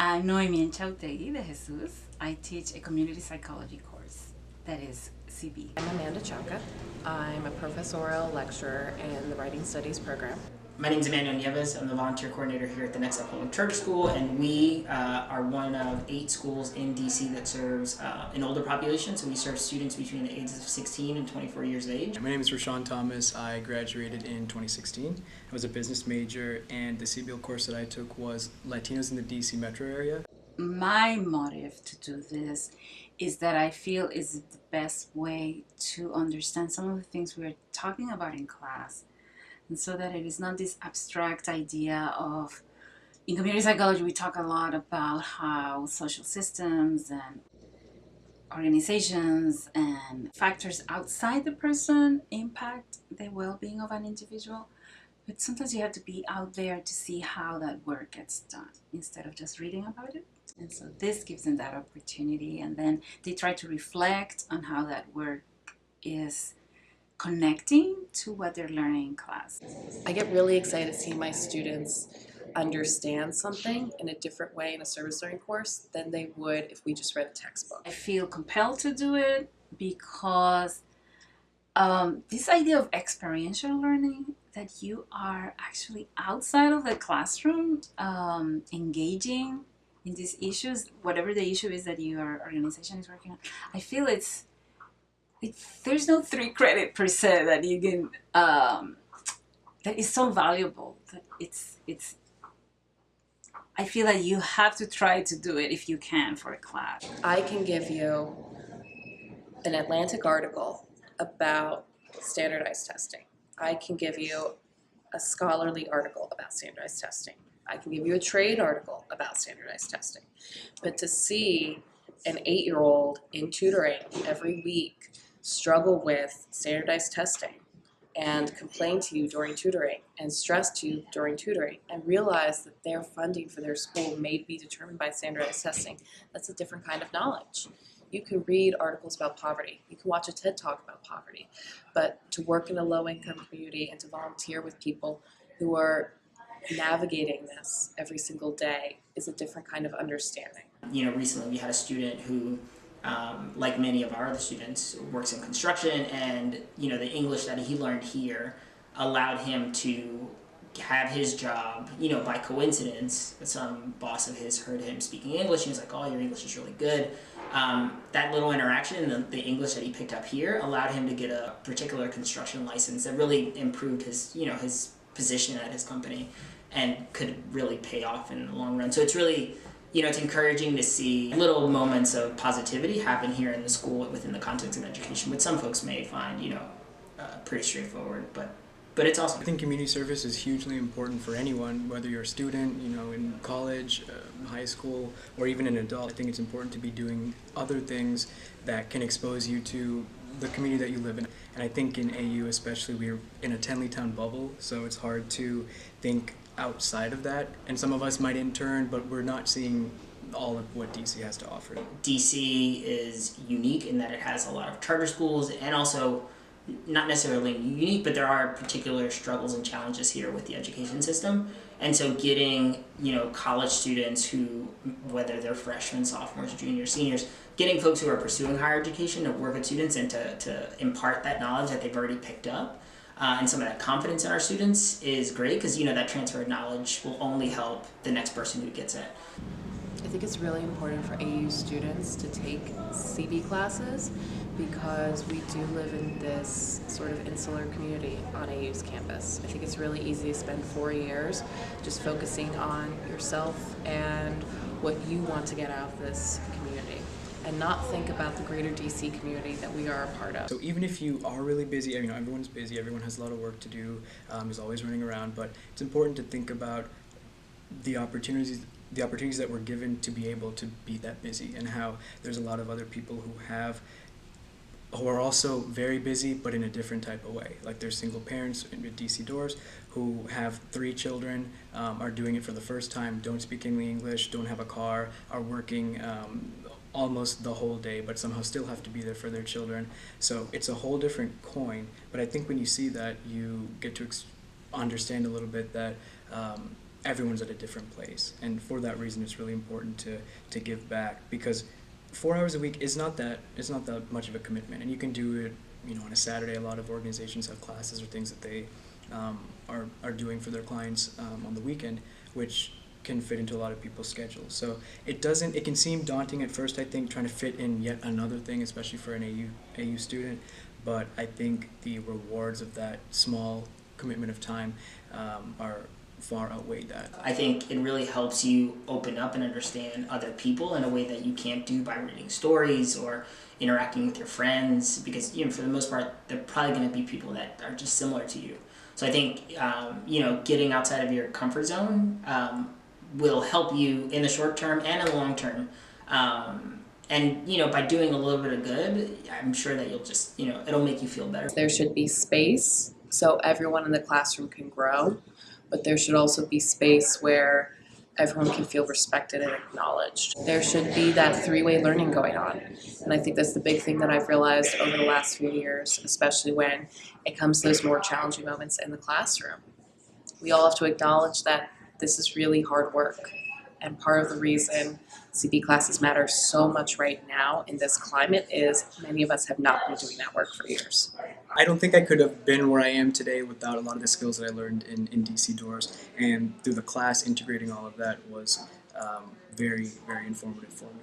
I'm Noemi Enchautegui de Jesus. I teach a community psychology course that is CB. I'm Amanda Chaka. I'm a professorial lecturer in the Writing Studies program. My name is Emmanuel Nieves. I'm the volunteer coordinator here at the Next Up Public Charter School, and we are one of 8 schools in DC that serves an older population. So we serve students between the ages of 16 and 24 years of age. My name is Rashawn Thomas. I graduated in 2016. I was a business major, and the CBL course that I took was Latinos in the DC metro area. My motive to do this is that I feel is the best way to understand some of the things we're talking about in class. And so that it is not this abstract idea of, in community psychology, we talk a lot about how social systems and organizations and factors outside the person impact the well-being of an individual. But sometimes you have to be out there to see how that work gets done instead of just reading about it. And so this gives them that opportunity, and then they try to reflect on how that work is connecting to what they're learning in class. I get really excited to see my students understand something in a different way in a service learning course than they would if we just read a textbook. I feel compelled to do it because this idea of experiential learning, that you are actually outside of the classroom engaging in these issues, whatever the issue is that your organization is working on. I feel there's no 3 credit per se that you can that is so valuable that it's I feel that you have to try to do it if you can for a class. I can give you an Atlantic article about standardized testing. I can give you a scholarly article about standardized testing. I can give you a trade article about standardized testing. But to see an 8-year-old in tutoring every week struggle with standardized testing and complain to you during tutoring and stress to you during tutoring and realize that their funding for their school may be determined by standardized testing, that's a different kind of knowledge. You can read articles about poverty. You can watch a TED Talk about poverty. But to work in a low-income community and to volunteer with people who are navigating this every single day is a different kind of understanding. You know, recently we had a student who, like many of our other students, works in construction, and you know, the English that he learned here allowed him to have his job. You know, by coincidence, some boss of his heard him speaking English and he was like, "Oh, your English is really good." That little interaction, the English that he picked up here, allowed him to get a particular construction license that really improved his, you know, his position at his company and could really pay off in the long run. So it's really, you know, it's encouraging to see little moments of positivity happen here in the school within the context of education, which some folks may find, you know, pretty straightforward, but it's awesome. I think community service is hugely important for anyone, whether you're a student, you know, in college, high school, or even an adult. I think it's important to be doing other things that can expose you to the community that you live in. And I think in AU especially, we're in a Tenleytown bubble, so it's hard to think outside of that. And some of us might intern, but we're not seeing all of what DC has to offer. DC is unique in that it has a lot of charter schools, and also not necessarily unique, but there are particular struggles and challenges here with the education system. And so getting, you know, college students who, whether they're freshmen, sophomores, juniors, seniors, getting folks who are pursuing higher education to work with students and to impart that knowledge that they've already picked up, and some of that confidence in our students is great, because, you know, that transfer of knowledge will only help the next person who gets it. I think it's really important for AU students to take CB classes because we do live in this sort of insular community on AU's campus. I think it's really easy to spend 4 years just focusing on yourself and what you want to get out of this community and not think about the greater DC community that we are a part of. So even if you are really busy, you know, everyone's busy, everyone has a lot of work to do, is always running around, but it's important to think about the opportunities that we're given to be able to be that busy, and how there's a lot of other people who are also very busy, but in a different type of way. Like there's single parents with DC Doors who have 3 children, are doing it for the first time, don't speak any English, don't have a car, are working almost the whole day, but somehow still have to be there for their children. So it's a whole different coin. But I think when you see that, you get to understand a little bit that everyone's at a different place, and for that reason it's really important to give back, because 4 hours a week is not that much of a commitment, and you can do it, you know, on a Saturday. A lot of organizations have classes or things that they are doing for their clients on the weekend, which can fit into a lot of people's schedules. So it can seem daunting at first, I think, trying to fit in yet another thing, especially for an AU student, but I think the rewards of that small commitment of time are far outweigh that. I think it really helps you open up and understand other people in a way that you can't do by reading stories or interacting with your friends, because, you know, for the most part, they're probably going to be people that are just similar to you. So I think, you know, getting outside of your comfort zone will help you in the short term and in the long term. And, you know, by doing a little bit of good, I'm sure that you'll just, you know, it'll make you feel better. There should be space so everyone in the classroom can grow, but there should also be space where everyone can feel respected and acknowledged. There should be that three-way learning going on. And I think that's the big thing that I've realized over the last few years, especially when it comes to those more challenging moments in the classroom. We all have to acknowledge that this is really hard work. And part of the reason CP classes matter so much right now in this climate is many of us have not been doing that work for years. I don't think I could have been where I am today without a lot of the skills that I learned in DC Doors, and through the class integrating all of that was very, very informative for me.